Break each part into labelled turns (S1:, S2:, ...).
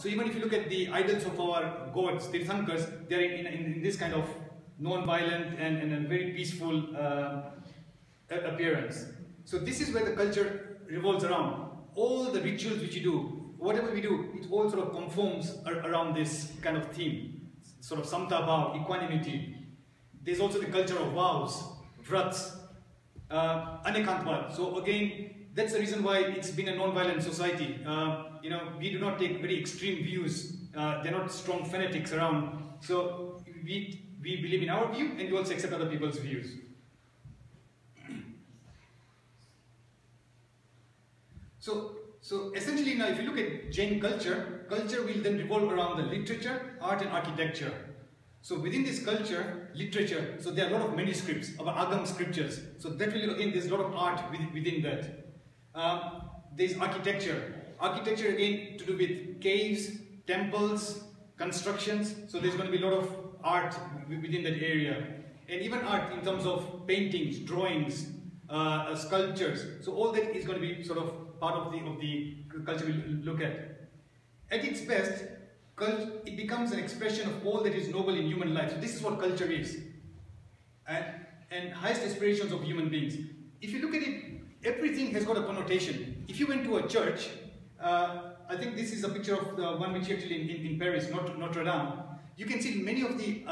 S1: So even if you look at the idols of our gods, Tirthankars, they are in this kind of non-violent and a very peaceful appearance. So this is where the culture revolves around. All the rituals which you do, whatever we do, it all sort of conforms around this kind of theme. Sort of samta bhav, equanimity. There's also the culture of vows, vrats, anekantvad. So again, that's the reason why it's been a non-violent society. You know, we do not take very extreme views. They're not strong fanatics around. So we believe in our view, and we also accept other people's views. So essentially now, if you look at Jain culture, culture will then revolve around the literature, art and architecture. So within this culture, literature, so there are a lot of manuscripts, our Agam scriptures. So that will, again, there's a lot of art within that. There's architecture. Architecture, again, to do with caves, temples, constructions. So there's going to be a lot of art within that area. And even art in terms of paintings, drawings, sculptures. So all that is going to be sort of part of the culture we'll look at. At its best, it becomes an expression of all that is noble in human life. So this is what culture is. And highest aspirations of human beings. If you look at it, everything has got a connotation. If you went to a church, I think this is a picture of the one which actually in Paris, Notre Dame. You can see many of the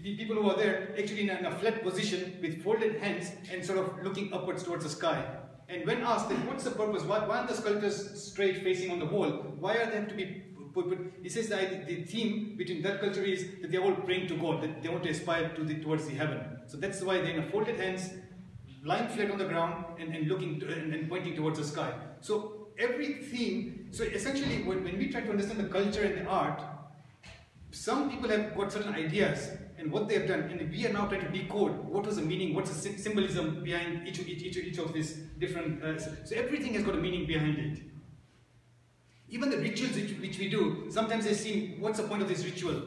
S1: people who are there actually in a flat position with folded hands and sort of looking upwards towards the sky. And when asked, then what's the purpose? Why aren't the sculptures straight facing on the wall? Why are they have to be put? He says that the theme between that culture is that they're all praying to God, that they want to aspire towards the heaven. So that's why they're in folded hands, lying flat on the ground and looking and pointing towards the sky. So every theme, so essentially when we try to understand the culture and the art, some people have got certain ideas and what they have done, and we are now trying to decode what was the meaning, what's the symbolism behind each of these different. So everything has got a meaning behind it. Even the rituals which we do, sometimes they seem, what's the point of this ritual?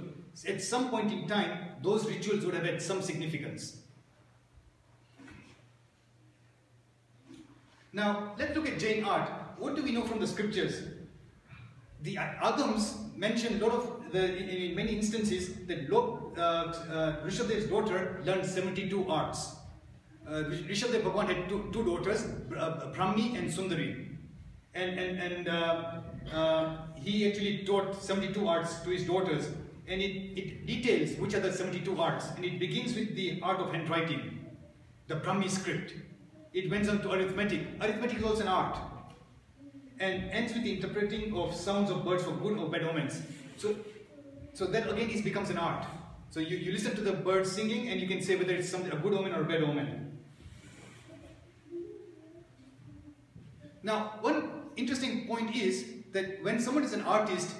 S1: At some point in time, those rituals would have had some significance. Now, let's look at Jain art. What do we know from the scriptures? The Agams mention a lot of, in many instances, that Rishabdev's daughter learned 72 arts. Rishabdev Bhagwan had two daughters, Brahmi and Sundari. And he actually taught 72 arts to his daughters. And it details which are the 72 arts. And it begins with the art of handwriting, the Brahmi script. It went on to arithmetic. Arithmetic is also an art. And ends with the interpreting of sounds of birds for good or bad omens. So that again becomes an art. So you listen to the birds singing and you can say whether it's a good omen or a bad omen. Now, one interesting point is that when someone is an artist,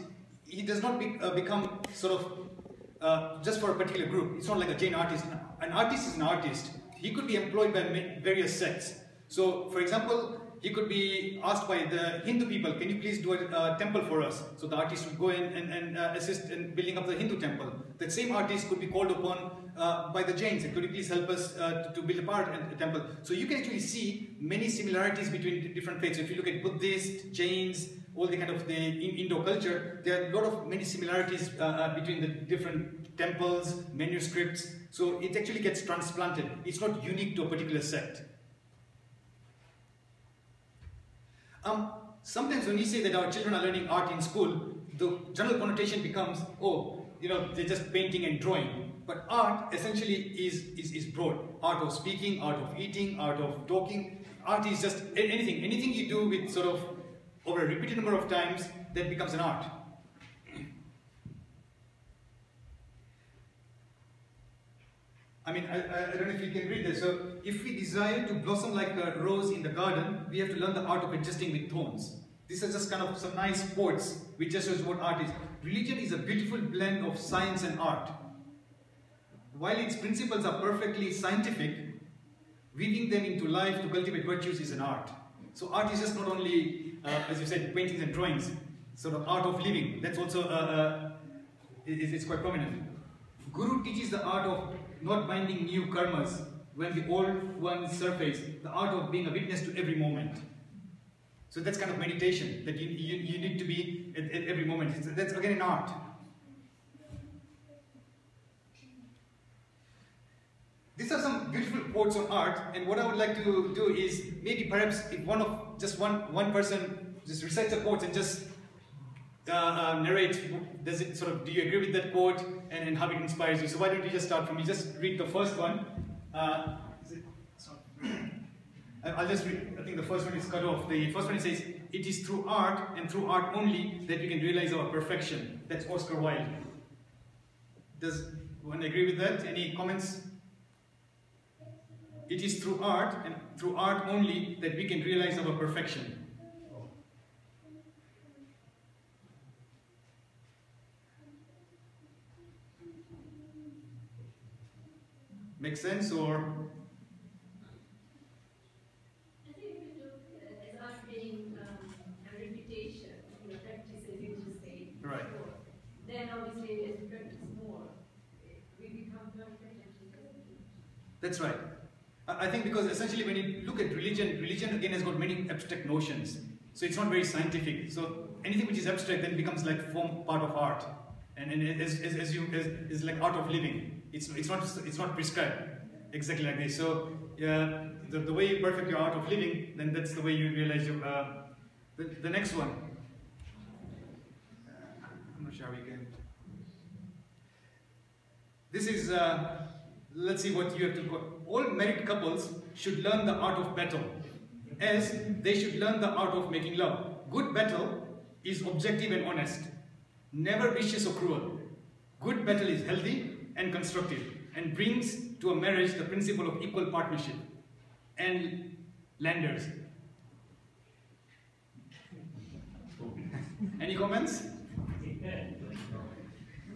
S1: he does not become sort of just for a particular group. It's not like a Jain artist. An artist is an artist. He could be employed by various sects. So, for example, he could be asked by the Hindu people, can you please do a temple for us? So the artist would go in and assist in building up the Hindu temple. That same artist could be called upon by the Jains. Could you please help us to build a temple? So you can actually see many similarities between different faiths. So if you look at Buddhists, Jains, all the kind of the Indo culture, there are a lot of many similarities between the different temples, manuscripts. So it actually gets transplanted. It's not unique to a particular sect. Sometimes when we say that our children are learning art in school, the general connotation becomes, oh, you know, they're just painting and drawing. But art essentially is broad. Art of speaking, art of eating, art of talking. Art is just anything. Anything you do with sort of over a repeated number of times, that becomes an art. I mean, I don't know if you can read this. So, if we desire to blossom like a rose in the garden, we have to learn the art of adjusting with thorns. These are just kind of some nice quotes which just shows what art is. Religion is a beautiful blend of science and art. While its principles are perfectly scientific, weaving them into life to cultivate virtues is an art. So art is just not only, as you said, paintings and drawings, sort of art of living. That's also, it's quite prominent. Guru teaches the art of not binding new karmas when the old ones surface, the art of being a witness to every moment. So that's kind of meditation, that you need to be point. That's again an art. These are some beautiful quotes on art, and what I would like to do is maybe perhaps if one person just recites a quote and just narrate, do you agree with that quote and how it inspires you? So why don't you just start from me? Just read the first one. I'll just read, I think the first one is cut off. The first one says, "It is through art and through art only that we can realize our perfection." That's Oscar Wilde. Does one agree with that? Any comments? It is through art and through art only that we can realize our perfection. Make sense or?
S2: I think if you look at art being a repetition, practice as you just said.
S1: Right.
S2: Before, then obviously as you practice more, we become perfect.
S1: That's right. I think because essentially when you look at religion, religion again has got many abstract notions. So it's not very scientific. So anything which is abstract then becomes like form part of art. And is like art of living. It's not prescribed exactly like this. So the way you perfect your art of living, then that's the way you realize your the next one. I'm not sure how we can. This is let's see what you have to go. All married couples should learn the art of battle, as they should learn the art of making love. Good battle is objective and honest, never vicious or cruel. Good battle is healthy and constructive, and brings to a marriage the principle of equal partnership. And Landers. Any comments?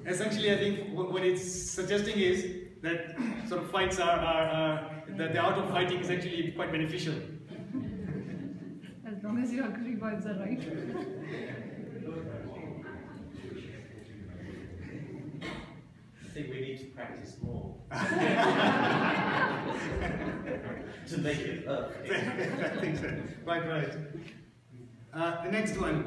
S1: Essentially, I think what it's suggesting is that sort of fights that the art of fighting is actually quite beneficial.
S3: As long as you agree vibes are right.
S4: I think we need to practice more to make it perfect.
S1: I think so. Right. The next one.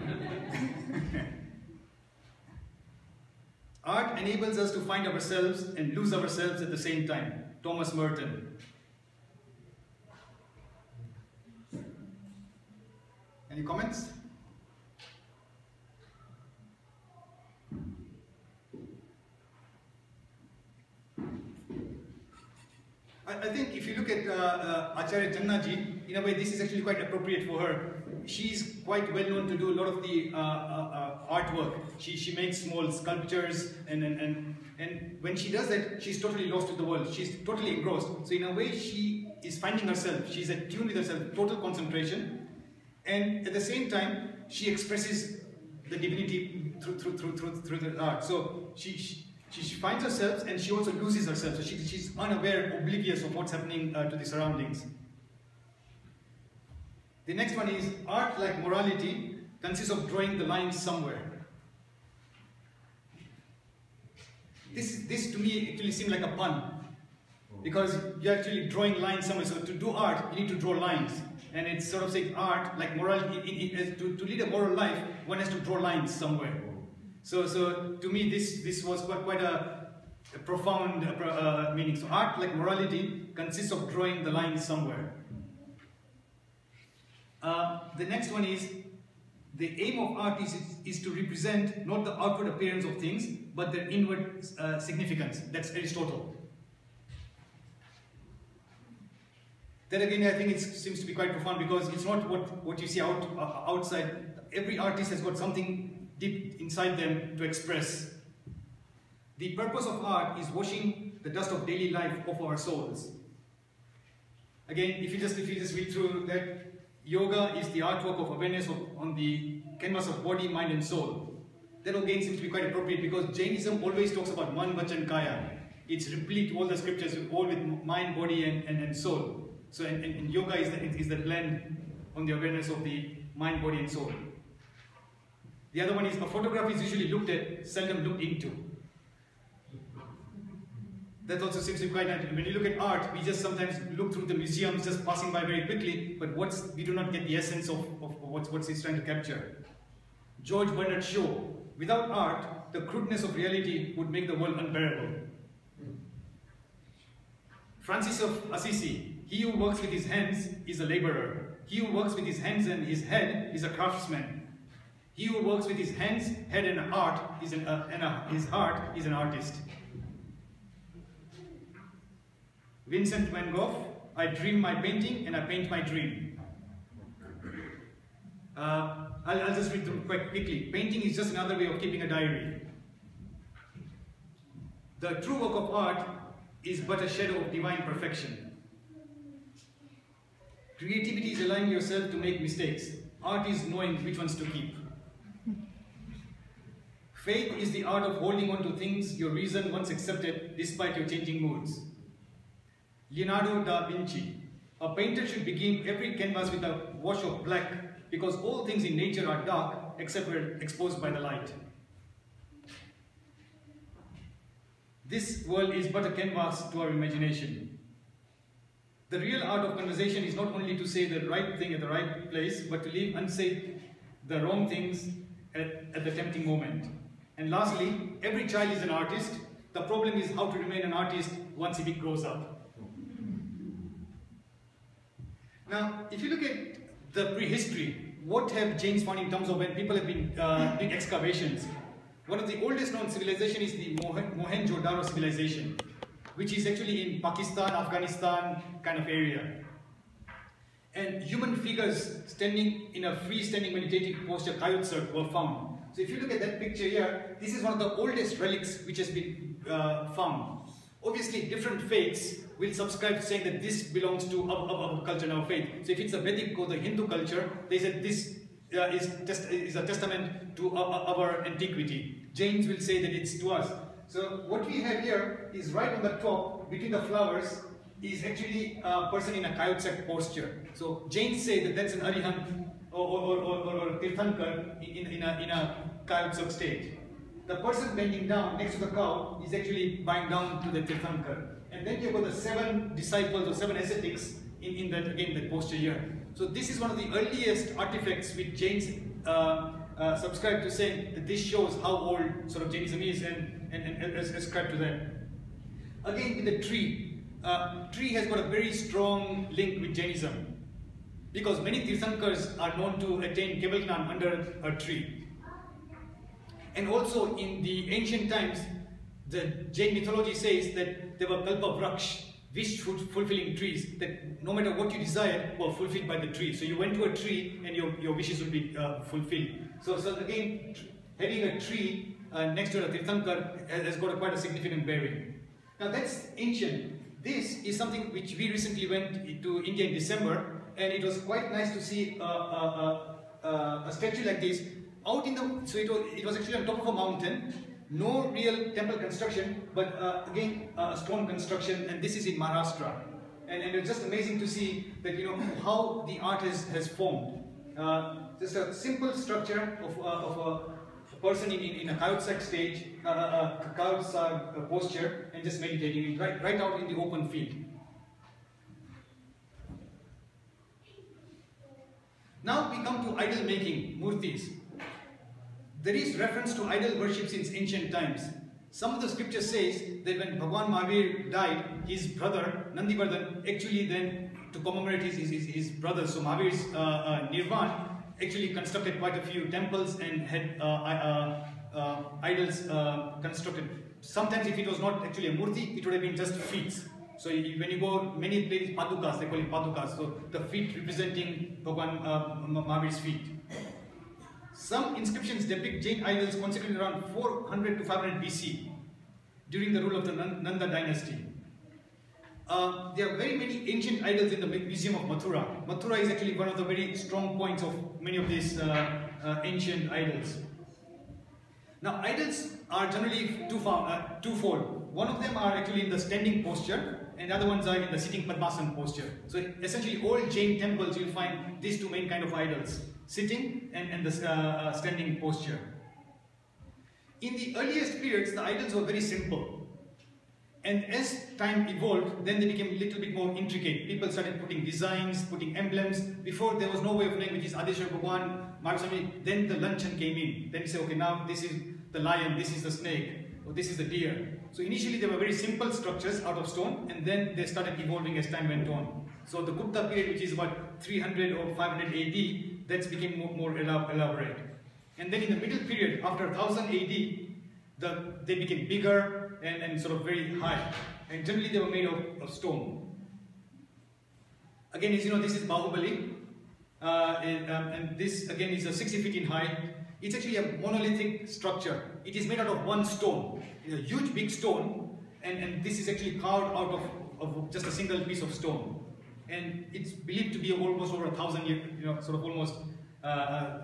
S1: Art enables us to find ourselves and lose ourselves at the same time. Thomas Merton. Any comments? I think if you look at Acharya Channaji, in a way this is actually quite appropriate for her. She's quite well known to do a lot of the artwork. She makes small sculptures, and when she does that, she's totally lost with the world. She's totally engrossed. So in a way, she is finding herself. She's at tune with herself, total concentration, and at the same time, she expresses the divinity through the art. So she finds herself, and she also loses herself. So she's unaware, oblivious of what's happening to the surroundings. The next one is, art, like morality, consists of drawing the lines somewhere. This to me actually seemed like a pun, because you're actually drawing lines somewhere. So to do art, you need to draw lines. And it's sort of saying art, like morality, to lead a moral life, one has to draw lines somewhere. So to me, this was quite a profound meaning. So art, like morality, consists of drawing the lines somewhere. The next one is, the aim of art is to represent not the outward appearance of things, but their inward significance. That's Aristotle. That again, I think it seems to be quite profound, because it's not what you see outside. Every artist has got something deep inside them to express. The purpose of art is washing the dust of daily life off our souls. Again, if you just read through that, yoga is the artwork of awareness on the canvas of body, mind and soul. That again seems to be quite appropriate, because Jainism always talks about man, vachan, kaya. It's replete, all the scriptures, all with mind, body and soul. So and yoga is the blend on the awareness of the mind, body and soul. The other one is, a photograph is usually looked at, seldom looked into. That also seems to be quite nice. When you look at art, we just sometimes look through the museums, just passing by very quickly, but we do not get the essence of what it's trying to capture. George Bernard Shaw Without art, the crudeness of reality would make the world unbearable. Francis of Assisi, he who works with his hands is a laborer. He who works with his hands and his head is a craftsman. He who works with his hands, head and heart is his heart is an artist. Vincent van Gogh, I dream my painting and I paint my dream. I'll just read them quite quickly. Painting is just another way of keeping a diary. The true work of art is but a shadow of divine perfection. Creativity is allowing yourself to make mistakes. Art is knowing which ones to keep. Faith is the art of holding on to things your reason once accepted despite your changing moods. Leonardo da Vinci, a painter should begin every canvas with a wash of black because all things in nature are dark except when exposed by the light. This world is but a canvas to our imagination. The real art of conversation is not only to say the right thing at the right place, but to leave unsaid the wrong things at the tempting moment. And lastly, every child is an artist. The problem is how to remain an artist once he grows up. Now, if you look at the prehistory, what have Jains found in terms of when people have been doing excavations? One of the oldest known civilization is the Mohenjo-Daro civilization, which is actually in Pakistan, Afghanistan kind of area. And human figures standing in a freestanding meditative posture, Kayutsuk, were found. So if you look at that picture here, this is one of the oldest relics which has been found. Obviously, different faiths will subscribe to saying that this belongs to our culture and our faith. So if it's a Vedic or the Hindu culture, they said this is a testament to our antiquity. Jains will say that it's to us. So what we have here is right on the top, between the flowers, is actually a person in a Kayutsuk posture. So Jains say that that's an Arihant or Tirthankar in a Kayutsuk state. The person bending down next to the cow is actually bowing down to the Tirthankar. And then you've got the 7 disciples or 7 ascetics in that, again, that posture here. So this is one of the earliest artifacts which Jains subscribe to, saying that this shows how old sort of Jainism is and ascribe to that. Again, with the tree. Tree has got a very strong link with Jainism, because many Tirthankars are known to attain Kevalgnan under a tree. And also in the ancient times, the Jain mythology says that there were Kalpa Vraksh, wish-fulfilling trees, that no matter what you desired were fulfilled by the tree. So you went to a tree and your wishes would be fulfilled. So again, having a tree next to a Tirthankar has got quite a significant bearing. Now that's ancient. This is something which we recently went to India in December, and it was quite nice to see a statue like this out in the. So it was actually on top of a mountain. No real temple construction, but again stone construction, and this is in Maharashtra. And it's just amazing to see that, you know, how the art has formed. Just a simple structure of a person in a Kayutsuk stage, Kayutsuk posture, and just meditating right out in the open field. Now we come to idol making, murtis. There is reference to idol worship since ancient times. Some of the scriptures says that when Bhagwan Mahavir died, his brother Nandivardhan actually then, to commemorate his brother, so Mahavir's Nirvan, actually constructed quite a few temples and had idols constructed. Sometimes if it was not actually a murti, it would have been just feet. So when you go many places, padukas, they call it padukas, so the feet representing Bhagwan Mahavir's feet. Some inscriptions depict Jain idols consecrated around 400 to 500 BC during the rule of the Nanda dynasty. There are very many ancient idols in the Museum of Mathura. Mathura is actually one of the very strong points of many of these ancient idols. Now, idols are generally twofold. One of them are actually in the standing posture, and the other ones are in the sitting Padmasana posture. So essentially all Jain temples you'll find these two main kind of idols, sitting and the standing posture. In the earliest periods, the idols were very simple. And as time evolved, then they became a little bit more intricate. People started putting designs, putting emblems. Before there was no way of knowing which is Adeshwar Bhagwan, Mahaswami. Then the Lanchan came in. Then you say, okay, now this is the lion, this is the snake, or this is the deer. So initially they were very simple structures out of stone, and then they started evolving as time went on. So the Gupta period, which is about 300 or 500 AD, that became more elaborate. And then in the middle period, after 1000 AD, they became bigger and sort of very high. And generally they were made of stone. Again, as you know, this is Bahubali. And this again is a 60 feet in height. It's actually a monolithic structure. It is made out of one stone. It's a huge big stone. And this is actually carved out of just a single piece of stone. And it's believed to be almost over 1,000 years, sort of almost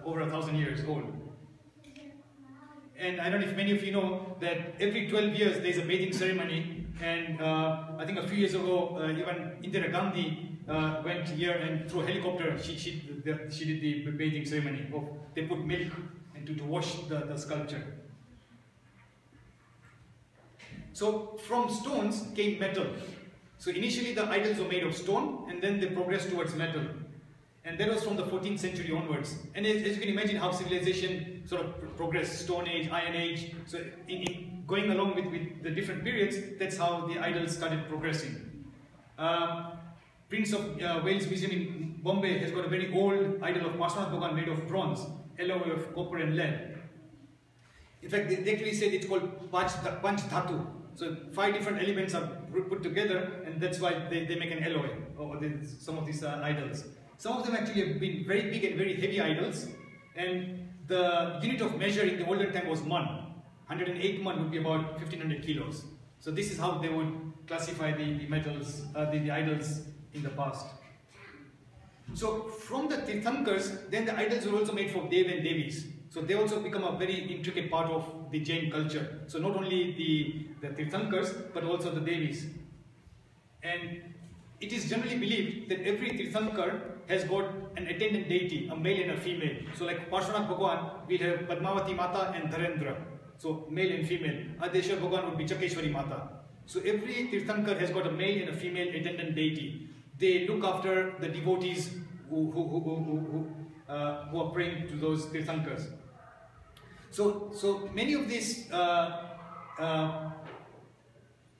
S1: over 1,000 years old. And I don't know if many of you know that every 12 years there is a bathing ceremony, and I think a few years ago even Indira Gandhi went here and through a helicopter she did the bathing ceremony. They put milk and to wash the sculpture. So from stones came metal. So initially the idols were made of stone, and then they progressed towards metal. And that was from the 14th century onwards. And as you can imagine how civilization sort of progressed, Stone Age, Iron Age. So in going along with the different periods, that's how the idols started progressing. Prince of Wales Museum in Bombay has got a very old idol of Parshvanath Bhagwan made of bronze, alloy of copper and lead. In fact, they actually said it's called Panch Dhatu. So 5 different elements are put together, and that's why they make an alloy, or some of these idols. Some of them actually have been very big and very heavy idols, and the unit of measure in the olden time was man. 108 man would be about 1500 kilos. So this is how they would classify the metals, the idols in the past. So from the Tirthankars, then the idols were also made for Dev and Devis. So they also become a very intricate part of the Jain culture. So not only the Tirthankars, but also the Devis. And it is generally believed that every Tirthankar has got an attendant deity, a male and a female. So like Parshvanath Bhagwan, we'll have Padmavati Mata and Dharendra. So male and female. Adeshwar Bhagwan would be Chakeshwari Mata. So every Tirthankar has got a male and a female attendant deity. They look after the devotees who are praying to those Tirthankars. So many of these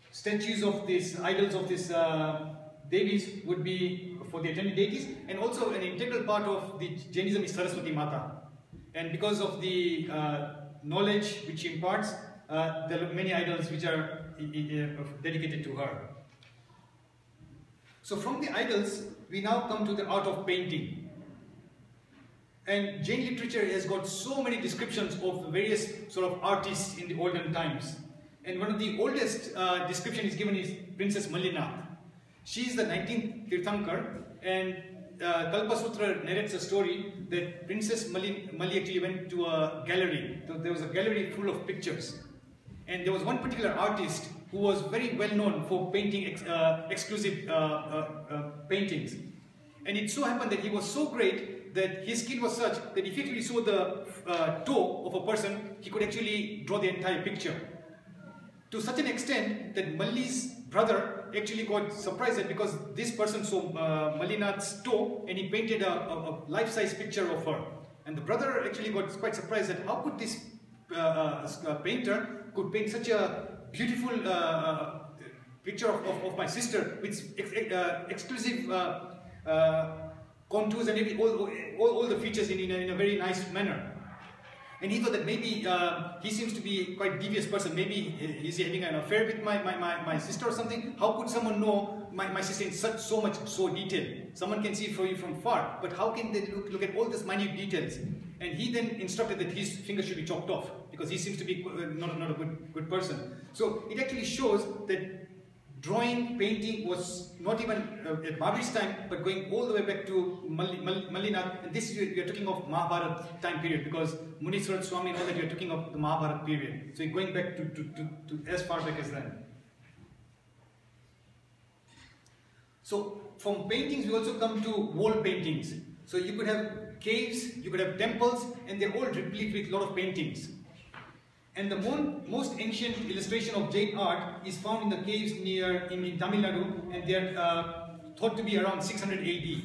S1: statues of these idols of these Devis would be for the attendant deities, and also an integral part of the Jainism is Saraswati Mata. And because of the knowledge which she imparts, there are many idols which are dedicated to her. So from the idols, we now come to the art of painting. And Jain literature has got so many descriptions of various sort of artists in the olden times. And one of the oldest description is given is Princess Mallinath. She is the 19th Tirthankar, and Kalpasutra narrates a story that Princess Malli actually went to a gallery. So there was a gallery full of pictures. And there was one particular artist who was very well known for painting exclusive paintings. And it so happened that he was so great that his skill was such that if he actually saw the toe of a person, he could actually draw the entire picture. To such an extent that Malli's brother actually got surprised that because this person saw Mallinath's toe and he painted a life-size picture of her. And the brother actually got quite surprised that how could this painter could paint such a beautiful picture of my sister with exclusive contours and all the features in a very nice manner. And he thought that maybe he seems to be quite devious person. Maybe he's having an affair with my sister or something. How could someone know my sister in so detailed? Someone can see for you from far, but how can they look at all these minute details? And he then instructed that his finger should be chopped off because he seems to be not a good person. So it actually shows that drawing, painting was not even at Mahaviri's time, but going all the way back to Mallinath. And this we are talking of Mahabharata time period because Muniswaran Swami and all that we are talking of the Mahabharata period. So going back to as far back as then. So from paintings we also come to wall paintings. So you could have caves, you could have temples, and they're all replete with a lot of paintings. And the most ancient illustration of Jain art is found in the caves near in Tamil Nadu, and they are thought to be around 600 AD.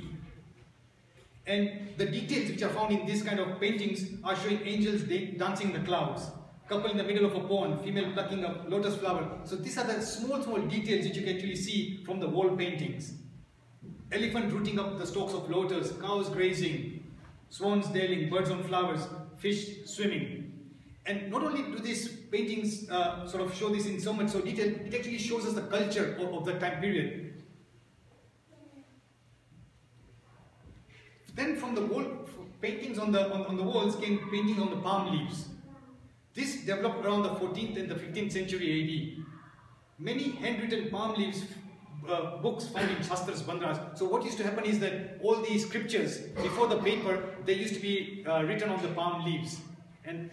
S1: And the details which are found in this kind of paintings are showing angels dancing in the clouds, couple in the middle of a pond, female plucking a lotus flower. So these are the small details which you can actually see from the wall paintings. Elephant rooting up the stalks of lotus, cows grazing, swans sailing, birds on flowers, fish swimming. And not only do these paintings sort of show this in so much detail, it actually shows us the culture of the time period. Then from the wall paintings on the walls came paintings on the palm leaves. This developed around the 14th and the 15th century AD. Many handwritten palm leaves books found in Shastras, Bandras. So what used to happen is that all these scriptures before the paper, they used to be written on the palm leaves. And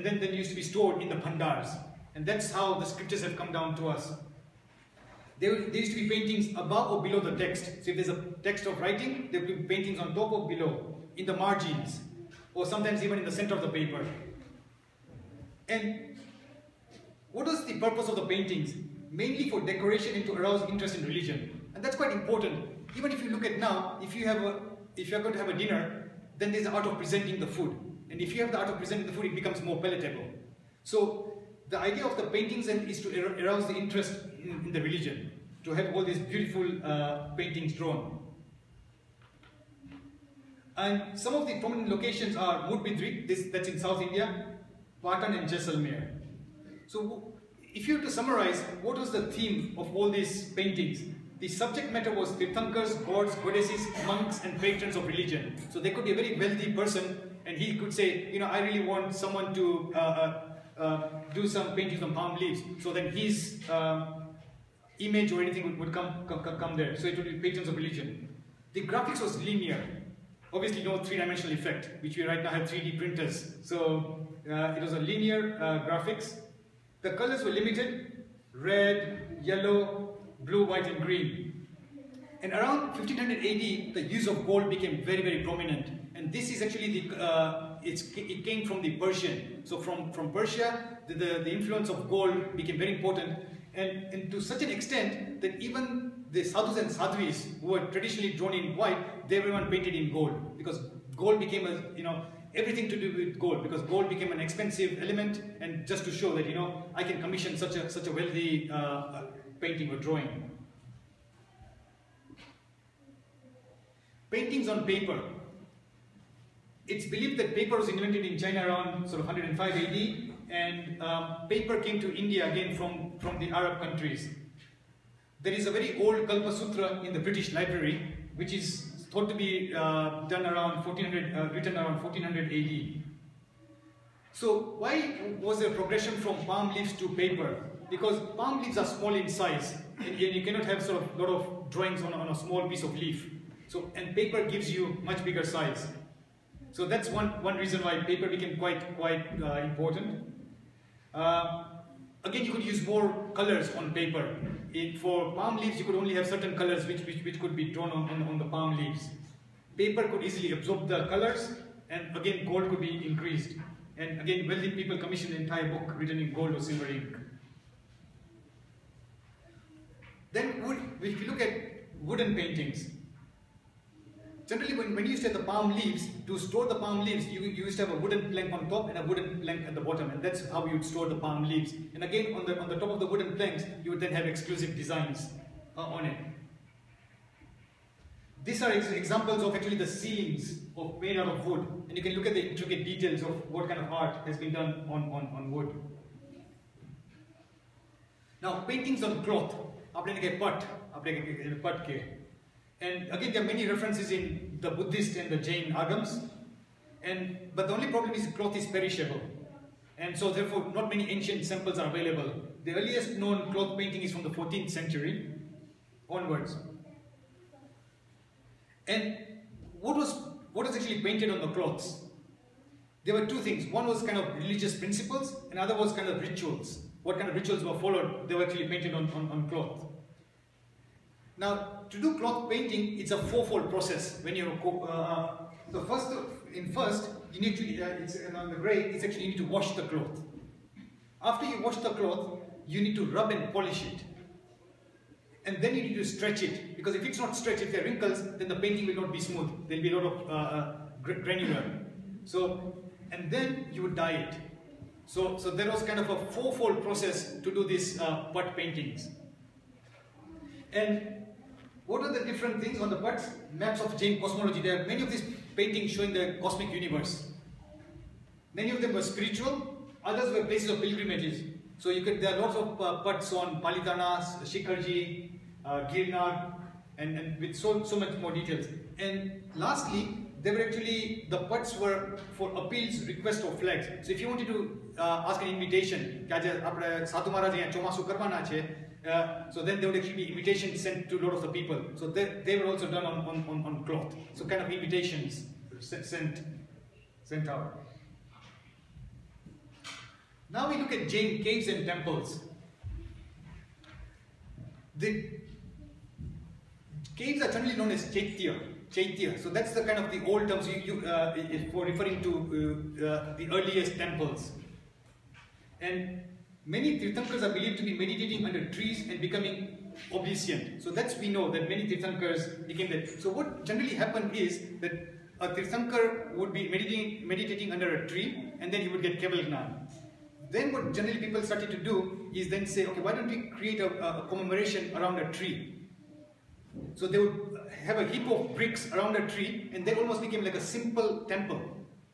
S1: then they used to be stored in the bhandars. And that's how the scriptures have come down to us. There used to be paintings above or below the text. So if there's a text of writing, there would be paintings on top or below, in the margins, or sometimes even in the center of the paper. And what was the purpose of the paintings? Mainly for decoration and to arouse interest in religion. And that's quite important. Even if you look at now, if you're going to have a dinner, then there's the art of presenting the food. And if you have the art of presenting the food, it becomes more palatable. So the idea of the paintings is to arouse the interest in the religion, to have all these beautiful paintings drawn. And some of the prominent locations are Mudbidri, that's in South India, Patan and Jaisalmer. So if you were to summarize, what was the theme of all these paintings? The subject matter was Tirthankars, gods, goddesses, monks and patrons of religion. So there could be a very wealthy person and he could say, you know, I really want someone to do some paintings on palm leaves. So then his image or anything would come there. So it would be patrons of religion. The graphics was linear. Obviously no three-dimensional effect, which we right now have 3D printers. So it was a linear graphics. The colors were limited: red, yellow, blue, white and green. And around 1500 AD, the use of gold became very, very prominent. And this is actually it came from the Persian. So from Persia, the influence of gold became very important, and to such an extent that even the sadhus and sadhvis, who were traditionally drawn in white, they were even painted in gold, because gold became everything to do with gold, because gold became an expensive element, and just to show that I can commission such a wealthy painting or drawing. Paintings on paper. It's believed that paper was invented in China around sort of 105 AD, and paper came to India again from the Arab countries. There is a very old Kalpa Sutra in the British Library, which is thought to be written around 1400 AD. So why was there progression from palm leaves to paper? Because palm leaves are small in size, and you cannot have sort of a lot of drawings on a small piece of leaf. So, and paper gives you much bigger size. So that's one reason why paper became quite important. Again, you could use more colors on paper. For palm leaves, you could only have certain colors which could be drawn on the palm leaves. Paper could easily absorb the colors, and again, gold could be increased. And again, wealthy people commissioned an entire book written in gold or silver ink. Then if you look at wooden paintings, generally when you used to have the palm leaves, to store the palm leaves, you used to have a wooden plank on top and a wooden plank at the bottom, and that's how you would store the palm leaves. And again, on the top of the wooden planks, you would then have exclusive designs on it. These are examples of actually the ceilings made out of wood, and you can look at the intricate details of what kind of art has been done on wood. Now, paintings on cloth. And again, there are many references in the Buddhist and the Jain agams, but the only problem is cloth is perishable, and so therefore not many ancient samples are available. The earliest known cloth painting is from the 14th century onwards. And what was actually painted on the cloths? There were two things. One was kind of religious principles, and other was kind of rituals. What kind of rituals were followed, they were actually painted on cloth. Now, to do cloth painting, it's a fourfold process. When you first, you need to on the grey. It's actually you need to wash the cloth. After you wash the cloth, you need to rub and polish it. And then you need to stretch it, because if it's not stretched, if there are wrinkles, then the painting will not be smooth. There will be a lot of granular. So, and then you would dye it. So there was kind of a fourfold process to do these putt paintings. And what are the different things on the putts? Maps of Jain cosmology. There are many of these paintings showing the cosmic universe. Many of them were spiritual, others were places of pilgrimages. So there are lots of putts on Palitana, Shikharji, Girnar, and with so much more details. And lastly, they were actually, the putts were for appeals, requests or flags. So if you wanted to ask an invitation, so then there would actually be invitations sent to a lot of the people. So they were also done on cloth. So kind of invitations sent out. Now we look at Jain caves and temples. The caves are generally known as Chaitya. So that's the kind of the old terms for referring to the earliest temples. And many Tirthankars are believed to be meditating under trees and becoming obescient. So that's, we know that many Tirthankars became that. So what generally happened is that a Tirthankar would be meditating under a tree, and then he would get Keval Gnan. Then what generally people started to do is then say, okay, why don't we create a commemoration around a tree? So they would have a heap of bricks around a tree, and they almost became like a simple temple.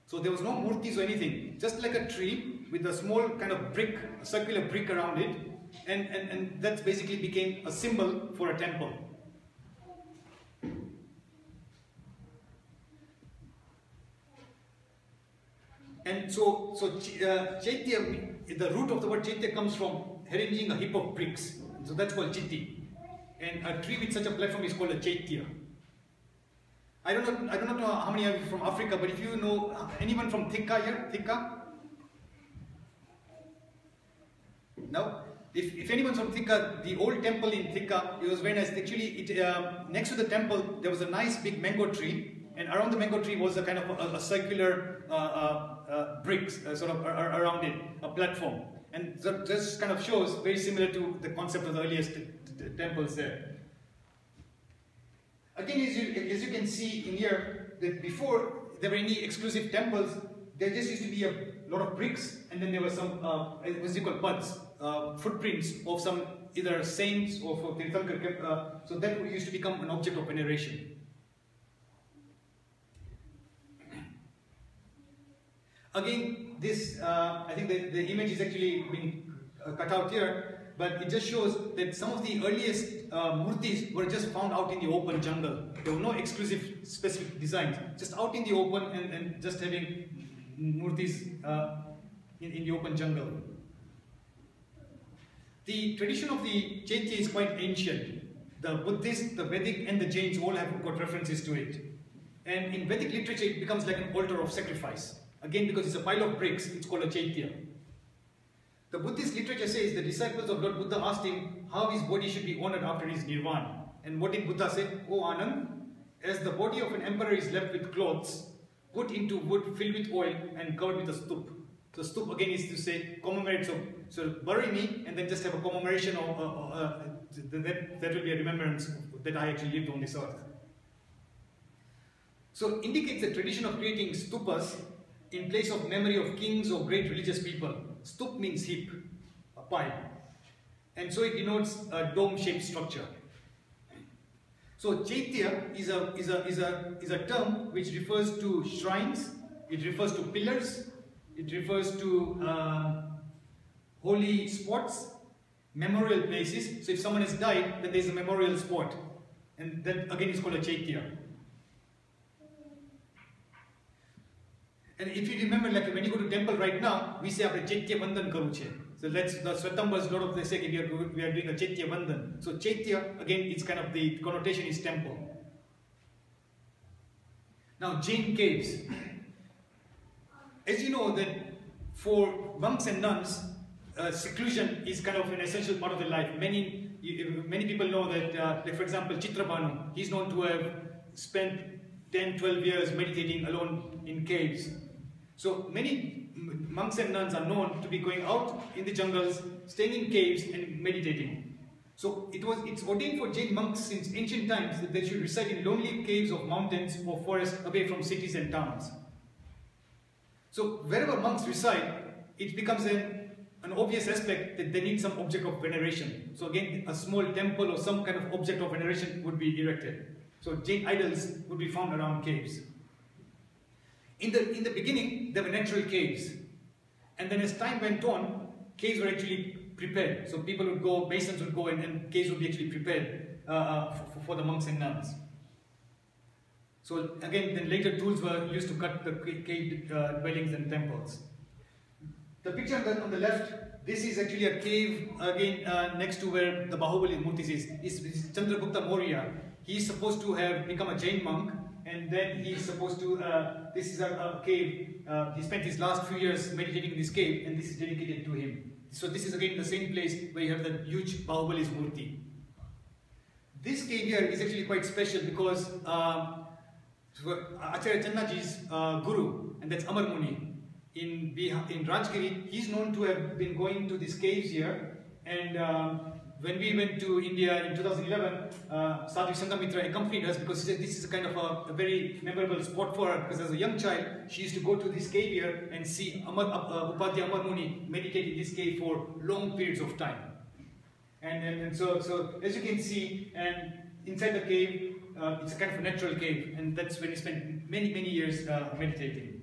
S1: So there was no murtis or anything, just like a tree with a small kind of brick, a circular brick around it, and that basically became a symbol for a temple. And so Chaitya, the root of the word Chaitya comes from arranging a heap of bricks. So that's called Chitti. And a tree with such a platform is called a Chaitya. I do not know how many are from Africa, but if you know anyone from Thika here, Thika? No? If anyone's from Thika, the old temple in Thika, it was very nice. Actually, next to the temple, there was a nice big mango tree, and around the mango tree was a kind of a circular bricks sort of around it, a platform. And so this kind of shows very similar to the concept of the earliest temples there. Again, as you can see in here, that before there were any exclusive temples, there just used to be a lot of bricks, and then there were some, what's it called, buds, footprints of some either saints or for Tirthankar, so that used to become an object of veneration. Again, this, I think the image is actually being cut out here, but it just shows that some of the earliest murtis were just found out in the open jungle. There were no exclusive specific designs, just out in the open and just having murtis in the open jungle. The tradition of the Chaitya is quite ancient. The Buddhists, the Vedic and the Jains all have got references to it. And in Vedic literature it becomes like an altar of sacrifice. Again, because it's a pile of bricks, it's called a Chaitya. The Buddhist literature says the disciples of Lord Buddha asked him how his body should be honored after his nirvana. And what did Buddha say? Oh Anand, as the body of an emperor is left with clothes, put into wood filled with oil and covered with a stup. So stup again is to say commemorate, so bury me and then just have a commemoration that will be a remembrance that I actually lived on this earth. So indicates the tradition of creating stupas in place of memory of kings or great religious people. Stup means heap, a pile. And so it denotes a dome-shaped structure. So Chaitya is a term which refers to shrines, it refers to pillars, it refers to holy spots, memorial places. So if someone has died, then there is a memorial spot. And that again is called a Chaitya. And if you remember, like when you go to temple right now, we say આપણે Chaitya Vandan karu છે. So let's, the Swetambars, a lot of they say we are doing a Chaitya Vandan. So Chaitya, again, it's kind of the connotation is temple. Now Jain caves. As you know that for monks and nuns, seclusion is kind of an essential part of their life. Many people know that, like for example, Chitrabhanu, he's known to have spent 10-12 years meditating alone in caves. So many monks and nuns are known to be going out in the jungles, staying in caves and meditating. So it's ordained for Jain monks since ancient times that they should reside in lonely caves of mountains or forests away from cities and towns. So wherever monks reside, it becomes an obvious aspect that they need some object of veneration. So again, a small temple or some kind of object of veneration would be erected. So Jain idols would be found around caves. In the beginning, there were natural caves. And then as time went on, caves were actually prepared. So people would go, masons would go, and caves would be actually prepared for the monks and nuns. So again, then later tools were used to cut the cave dwellings and temples. The picture on the left, this is actually a cave, again, next to where the Bahubali Murti is. It's Chandragupta Maurya. He's supposed to have become a Jain monk, and then he's supposed to, this is a cave, he spent his last few years meditating in this cave, and this is dedicated to him. So this is again the same place where you have the huge Bahubali's Murti. This cave here is actually quite special because Acharya Channaji's guru, and that's Amar Muni, in Rajgiri, he's known to have been going to these caves here, and when we went to India in 2011, Sadhvi Sangamitra accompanied us because she said this is a kind of a very memorable spot for her, because as a young child, she used to go to this cave here and see Upadhyaya Amar Muni meditate in this cave for long periods of time. And so as you can see, and inside the cave, it's a kind of a natural cave, and that's when he spent many years meditating.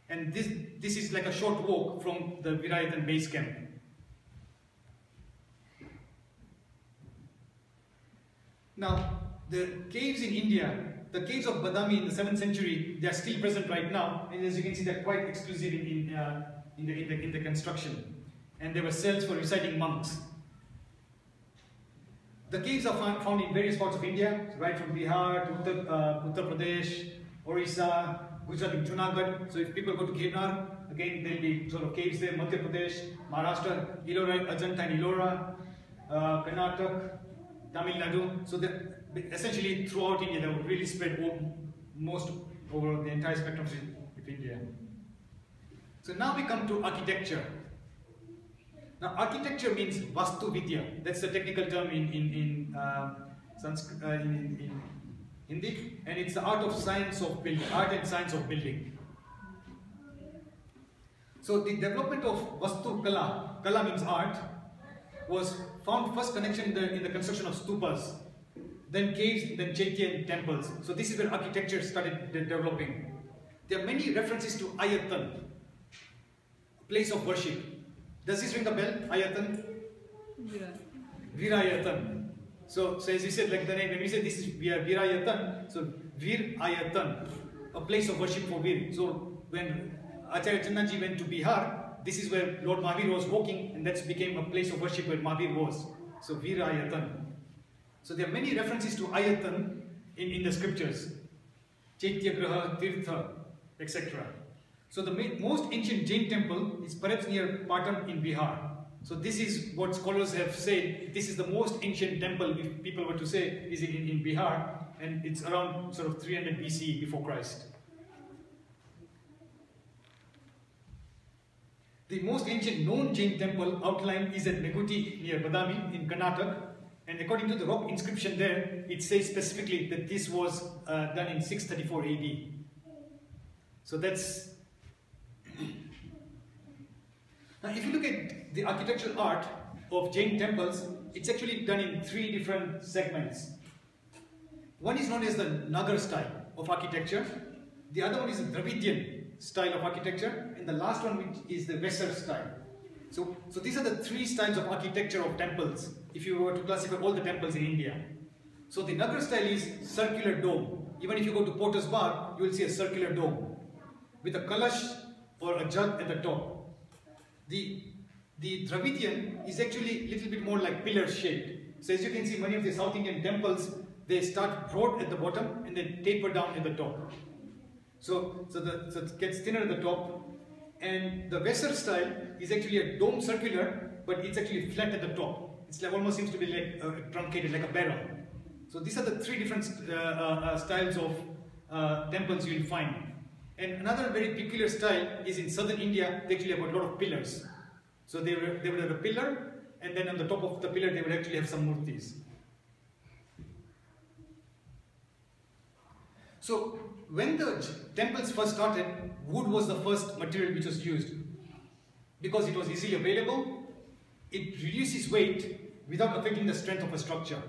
S1: And this is like a short walk from the Virayathan base camp. Now, the caves in India, the caves of Badami in the 7th century, they are still present right now, and as you can see, they're quite exclusive in the construction. And there were cells for residing monks. The caves are found in various parts of India, right from Bihar to Uttar Pradesh, Orissa, Gujarat, and Junagadh. So if people go to Girnar, again there'll be sort of caves there, Madhya Pradesh, Maharashtra, Ellora, Ajanta and Ellora, Karnataka, Tamil Nadu. So essentially throughout India, they would really spread most over the entire spectrum of India. So now we come to architecture. Now architecture means Vastu Vidya. That's the technical term in Hindi, and it's the art and science of building. So the development of Vastu Kala, Kala means art, was found first connection in the construction of stupas, then caves, then Chaitya temples. So this is where architecture started developing. There are many references to Ayatan, place of worship. Does this ring a bell? Ayatan? Virayatan. So as you said, like the name, when we say this is Virayatan, so Vir Ayatan, a place of worship for Vir. So when Acharya Channaji went to Bihar, this is where Lord Mahavir was walking, and that became a place of worship where Mahavir was. So Vir Ayatan. So there are many references to Ayatan in the scriptures. Chaitya Graha, Tirtha, etc. So the most ancient Jain temple is perhaps near Patan in Bihar. So this is what scholars have said, this is the most ancient temple, if people were to say, is in Bihar, and it's around sort of 300 BCE before Christ. The most ancient known Jain temple outline is at Neguti near Badami in Karnataka, and according to the rock inscription there, it says specifically that this was done in 634 AD. So that's... Now if you look at the architectural art of Jain temples, it's actually done in 3 different segments. One is known as the Nagar style of architecture, the other one is the Dravidian style of architecture, and the last one which is the Vesar style. So these are the 3 styles of architecture of temples, if you were to classify all the temples in India. So the Nagar style is circular dome. Even if you go to Potter's Bar, you will see a circular dome with a kalash or a jug at the top. The Dravidian is actually a little bit more like pillar shaped. So as you can see, many of the South Indian temples, they start broad at the bottom and then taper down at the top. So it gets thinner at the top. And the Vesar style is actually a dome circular, but it's actually flat at the top. It's like almost seems to be like truncated, like a barrel. So these are the 3 different styles of temples you'll find. And another very peculiar style is in southern India, they actually have a lot of pillars. So they would have a pillar, and then on the top of the pillar they would actually have some murtis. So when the temples first started, wood was the first material which was used. Because it was easily available, it reduces weight without affecting the strength of a structure.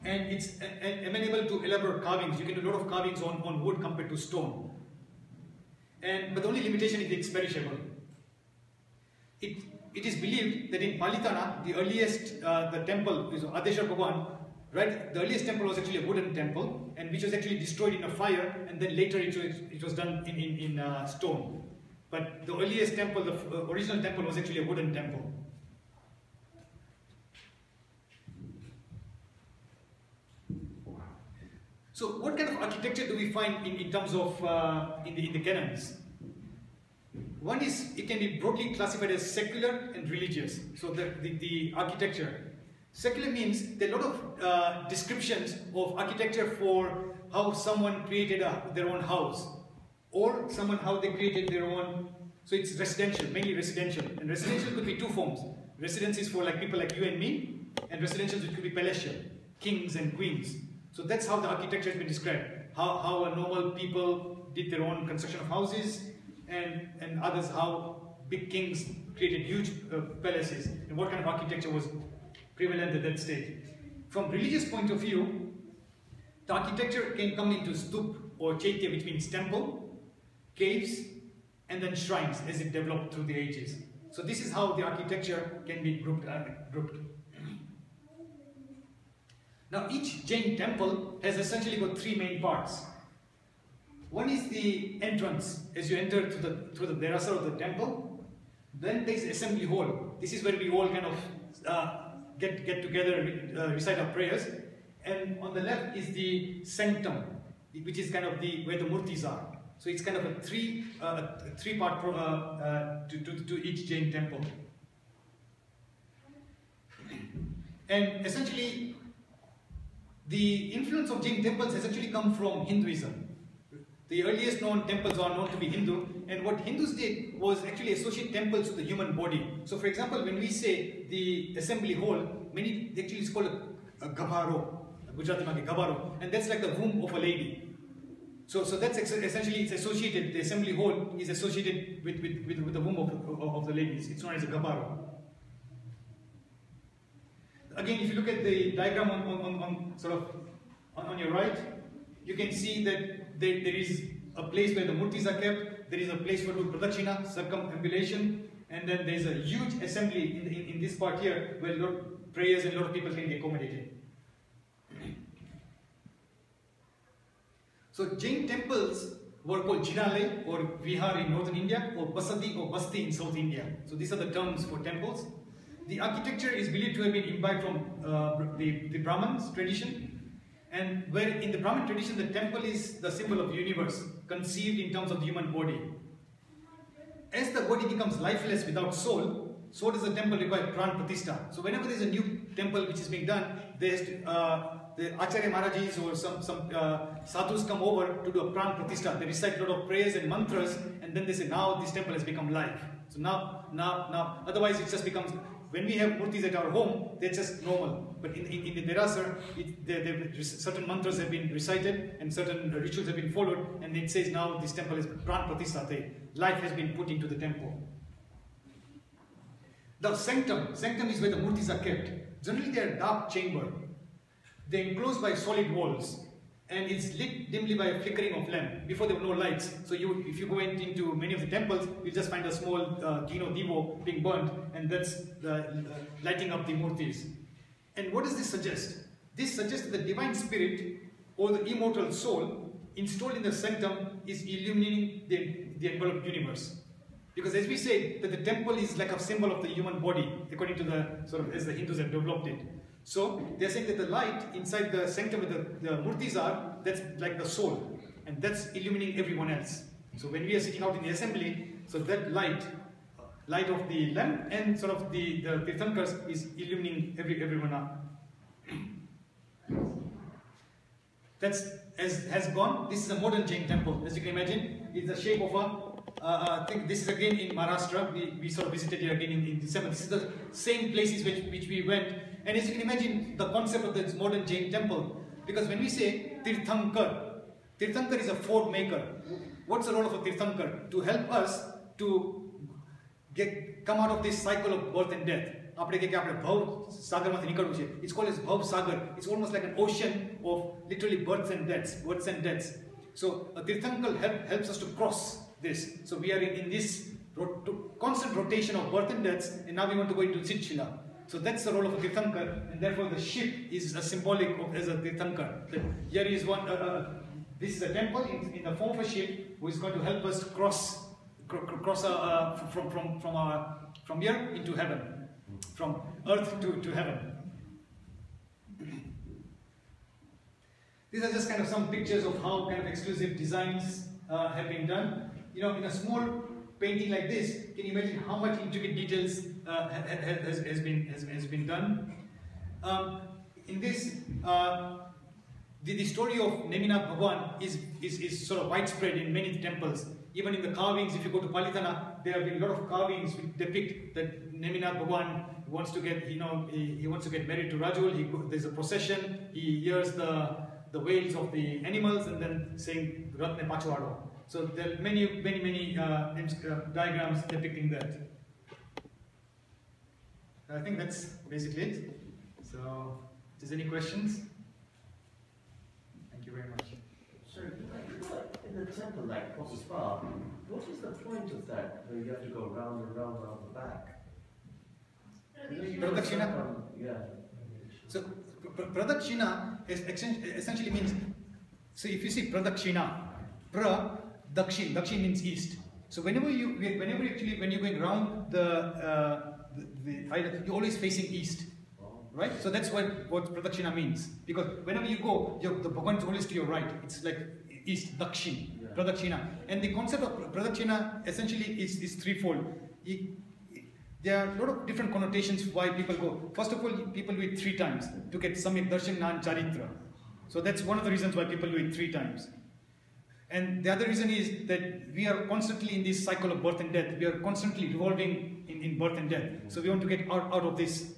S1: And it's amenable to elaborate carvings. You can do a lot of carvings on wood compared to stone. But the only limitation is it's perishable. It is believed that in Palitana, the earliest the temple is Adeshwar Bhagwan, right? The earliest temple was actually a wooden temple, and which was actually destroyed in a fire, and then later it was done in stone. But the earliest temple, the original temple, was actually a wooden temple. So what kind of architecture do we find in terms of in the canons? One is, it can be broadly classified as secular and religious. So the architecture. Secular means there are a lot of descriptions of architecture for how someone created their own house, or how they created their own. So it's residential, mainly residential. And residential could be two forms. Residences for people like you and me, and residential which could be palatial, kings and queens. So that's how the architecture has been described. How a normal people did their own construction of houses, and others how big kings created huge palaces, and what kind of architecture was prevalent at that stage. From religious point of view, the architecture can come into stup or chaitya, which means temple, caves, and then shrines as it developed through the ages. So this is how the architecture can be grouped. Now each Jain temple has essentially got three main parts. One is the entrance as you enter through the derasa of the temple. Then there is assembly hall. This is where we all kind of get together, recite our prayers. And on the left is the sanctum, which is kind of where the murtis are. So it's kind of a three-part to each Jain temple. And essentially, the influence of Jain temples has actually come from Hinduism. The earliest known temples are known to be Hindu, and what Hindus did was actually associate temples with the human body. So for example, when we say the assembly hall, actually it's called a gabaro, Gujarati magi, gabaro, and that's like the womb of a lady. So that's essentially, it's associated, the assembly hall is associated with the womb of the ladies. It's known as a gabaro. Again, if you look at the diagram on your right, you can see that there is a place where the murtis are kept, there is a place for pradakshina, circumambulation, and then there is a huge assembly in this part here where a lot of prayers and a lot of people can be accommodated. So Jain temples were called Jinale or Vihar in northern India, or Basadi or Basti in south India. So these are the terms for temples. The architecture is believed to have been imbibed from the Brahmins tradition. And where in the Brahmin tradition, the temple is the symbol of the universe, conceived in terms of the human body. As the body becomes lifeless without soul, so does the temple require pran pratishtha. So whenever there is a new temple which is being done, there's the Acharya Maharajis or some sadhus come over to do a pran pratishtha. They recite a lot of prayers and mantras, and then they say, now this temple has become live. So now, otherwise it just becomes, when we have murtis at our home, they're just normal. But in the derasa, certain mantras have been recited and certain rituals have been followed, and it says now this temple is pran pratisthate. Life has been put into the temple. The sanctum is where the murtis are kept. Generally they are dark chamber. They are enclosed by solid walls, and it's lit dimly by a flickering of lamp. Before there were no lights, so if you go into many of the temples, you just find a small Gino Divo being burnt, and that's lighting up the murtis. And what does this suggest? This suggests that the divine spirit or the immortal soul installed in the sanctum is illuminating the enveloped universe. Because as we said, that the temple is like a symbol of the human body, according to the as the Hindus have developed it. So they're saying that the light inside the sanctum where the murtis are, that's like the soul, and that's illuminating everyone else. So when we are sitting out in the assembly, so that light of the lamp and the Tirthankars is illuminating everyone up. that's has gone. This is a modern Jain temple, as you can imagine. It's the shape of a, I think this is again in Maharashtra. We sort of visited here again in December. This is the same places which we went. And as you can imagine, the concept of this modern Jain temple, because when we say Tirthankar, Tirthankar is a fort maker. What's the role of a Tirthankar? To help us to come out of this cycle of birth and death. It's called as Bhav Sagar. It's almost like an ocean of literally births and deaths. So a Tirthankar helps us to cross this. So we are in this constant rotation of birth and deaths, and now we want to go into Siddhshila. So that's the role of a Tirthankar, and therefore the ship is a symbolic of as a Tirthankar. Here is one. This is a temple in the form of a ship who is going to help us cross from here into heaven, from earth to heaven. These are just kind of some pictures of how kind of exclusive designs have been done. You know, in a small painting like this, can you imagine how much intricate details has been done? In this, the story of Neminath Bhagwan is sort of widespread in many temples. Even in the carvings, if you go to Palitana, there have been a lot of carvings which depict that Neminath Bhagwan wants to get, he wants to get married to Rajul. There's a procession. He hears the wails of the animals and then saying Ratne Pachwado. So there are many diagrams depicting that. I think that's basically it. So, if there's any questions? Thank you very much.
S4: Sorry, in the temple like Potter Spa, what is the point of that where you have to go round and round the back?
S1: Pradakshina.
S4: Yeah.
S1: So Pradakshina essentially means, so if you see Pradakshina, Dakshin means east. So whenever you're going around the island, you're always facing east. Right? So that's what Pradakshina means. Because whenever you go, the Bhagwan is always to your right. It's like east, Dakshin, yeah. Pradakshina. And the concept of Pradakshina essentially is threefold. There are a lot of different connotations why people go. First of all, people do it 3 times to get Samyak Darshan, Nan, Charitra. So that's one of the reasons why people do it 3 times. And the other reason is that we are constantly in this cycle of birth and death. We are constantly revolving in birth and death. So we want to get out of this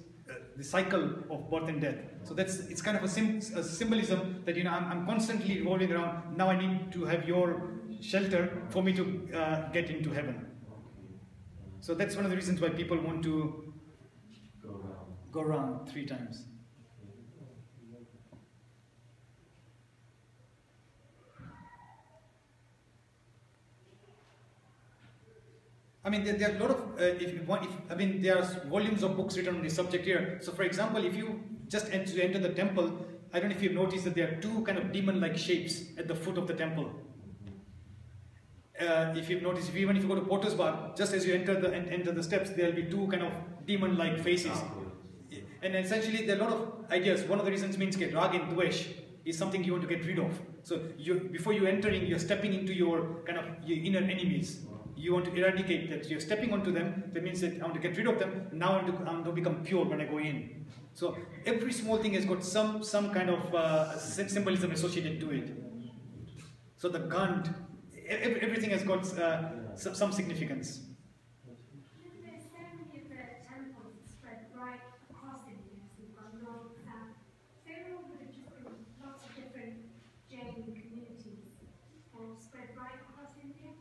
S1: the cycle of birth and death. So it's kind of a symbolism that I'm constantly revolving around. Now I need to have your shelter for me to get into heaven. So that's one of the reasons why people want to go around 3 times. I mean, there are a lot of, there are volumes of books written on this subject here. So for example, if you just enter the temple, I don't know if you've noticed that there are 2 kind of demon-like shapes at the foot of the temple. If you've noticed, even if you go to Potter's Bar, just as you enter the steps, there'll be 2 kind of demon-like faces. And essentially, there are a lot of ideas. One of the reasons means that Rag and Dvesh is something you want to get rid of. So before you entering, you're stepping into your inner enemies. You want to eradicate that. You're stepping onto them. That means that I want to get rid of them. Now I want to become pure when I go in. So every small thing has got some kind of symbolism associated to it. So the Gand, everything has got some significance.
S2: There's so many of the temples spread right across India. So you've got north, south. So there would have just been lots of different Jain communities all spread right across India.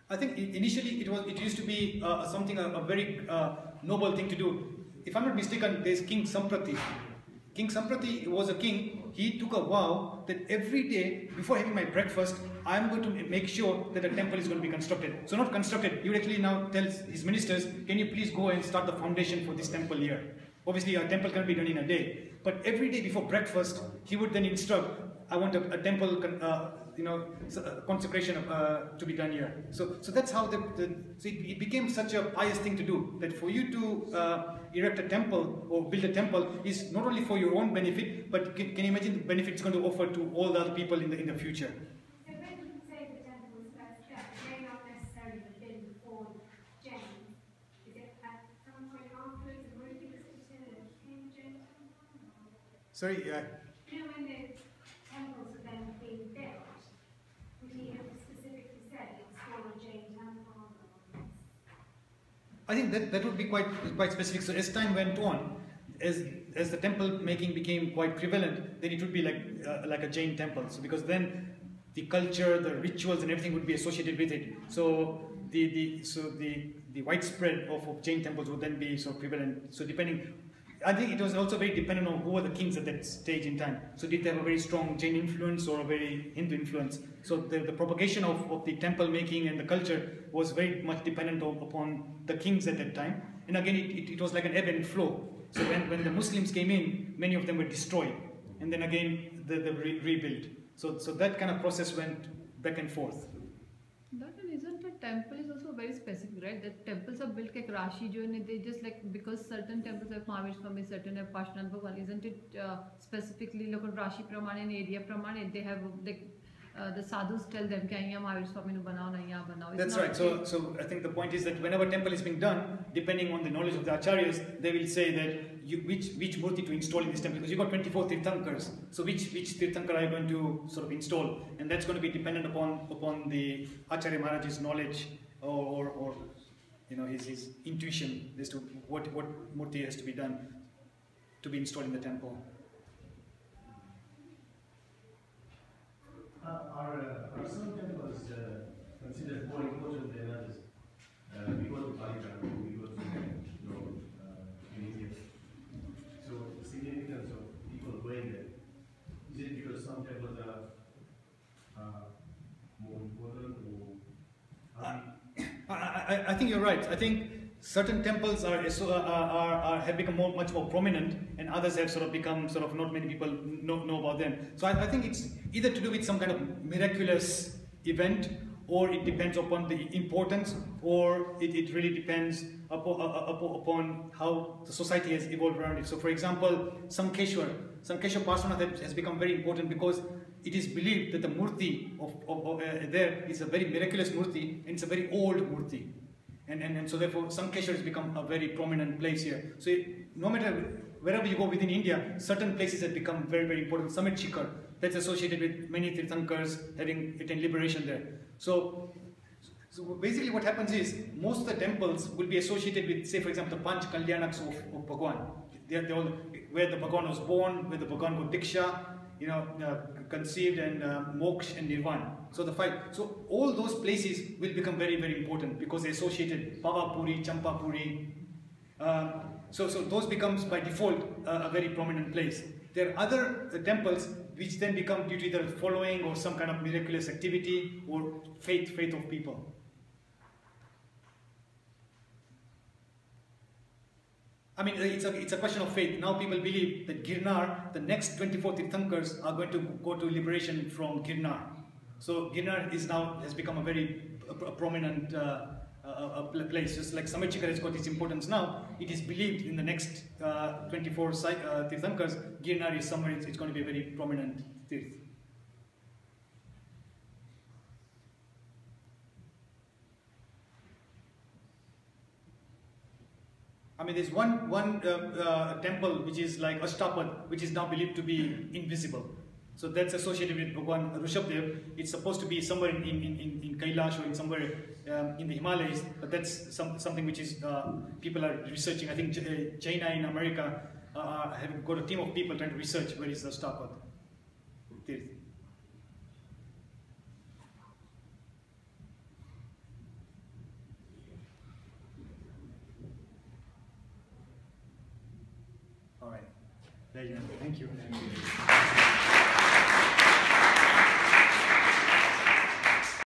S1: I think initially it used to be a very noble thing to do. If I'm not mistaken, there's King Samprati. King Samprati was a king. He took a vow that every day before having my breakfast, I'm going to make sure that a temple is going to be constructed. So not constructed, he would actually now tell his ministers, can you please go and start the foundation for this temple here. Obviously a temple cannot be done in a day. But every day before breakfast, he would then instruct, I want a temple consecration to be done here. So that's how it became such a pious thing to do, that for you to erect a temple or build a temple is not only for your own benefit, but can you imagine the benefit it's going to offer to all the other people in the future.
S2: So when you say the temple was first built, they not necessarily have been before Jain. Is it at some point afterwards and when it was considered a king Jain temple?
S1: Sorry,
S2: You know when the temples were then
S1: I think that would be quite specific. So as time went on, as the temple making became quite prevalent, then it would be like a Jain temple. So because then the culture, the rituals, and everything would be associated with it. So the widespread of Jain temples would then be so prevalent. So depending, I think it was also very dependent on who were the kings at that stage in time. So did they have a very strong Jain influence or a very Hindu influence? So the propagation of the temple making and the culture was very much dependent upon the kings at that time. And again, it was like an ebb and flow. So when the Muslims came in, many of them were destroyed. And then again, they rebuilt. So that kind of process went back and forth.
S3: That one isn't a temple is also very specific, right? That temples are built like Rashi, they just like, because certain temples have Mahavir Swami, certain have Pashnan Bhagwan, isn't it specifically look at Rashi Pramane and area Pramane, they have like the sadhus tell them, Mahavir Swami nu banao, na yahan banao.
S1: That's right. So I think the point is that whenever temple is being done, depending on the knowledge of the acharyas, they will say that which murti to install in this temple, because you've got 24 tirthankars. So which tirthankar are you going to sort of install? And that's going to be dependent upon the Acharya Maharaj's knowledge or his intuition as to what murti has to be done to be installed in the temple.
S5: Are some temples considered more important than others? We go to Palitan, we go to India. So the significance of people going there, is it because some temples are more important, or
S1: I think you're right. I think certain temples have become much more prominent, and others have sort of become not many people know about them. So I think it's either to do with some kind of miraculous event, or it depends upon the importance, or it really depends upon how the society has evolved around it. So for example, Sankeshwar Parshvanath has become very important because it is believed that the murti there is a very miraculous murti, and it's a very old murti. And so therefore Sankeshwar has become a very prominent place here. So no matter wherever you go within India, certain places have become very, very important. Summit Shikhar, that's associated with many tirthankars having attained liberation there. So basically what happens is, most of the temples will be associated with, say for example, the Panch Kalyanaks of Bhagwan. They're all where the Bhagwan was born, where the Bhagwan got Diksha, conceived, and Moksha and Nirvana. So the five. So all those places will become very, very important because they're associated Pavapuri, Champapuri. So those becomes by default a very prominent place. There are other temples which then become due to either following or some kind of miraculous activity or faith of people. I mean, it's a question of faith. Now people believe that Girnar, the next 24 tirthankars are going to go to liberation from Girnar. So Girnar has become a very prominent place. Just like Summit Shikhar has got its importance now, it is believed in the next 24 tirthankars, Girnar is somewhere, it's going to be a very prominent tirth. I mean, there's one temple which is like Ashtapad, which is now believed to be invisible. So that's associated with Bhagwan Rishabhdev. It's supposed to be somewhere in Kailash or in somewhere in the Himalayas, but that's something which is people are researching. I think China in America have got a team of people trying to research where is the Ashtapad tirth. All right. There you go. Thank you.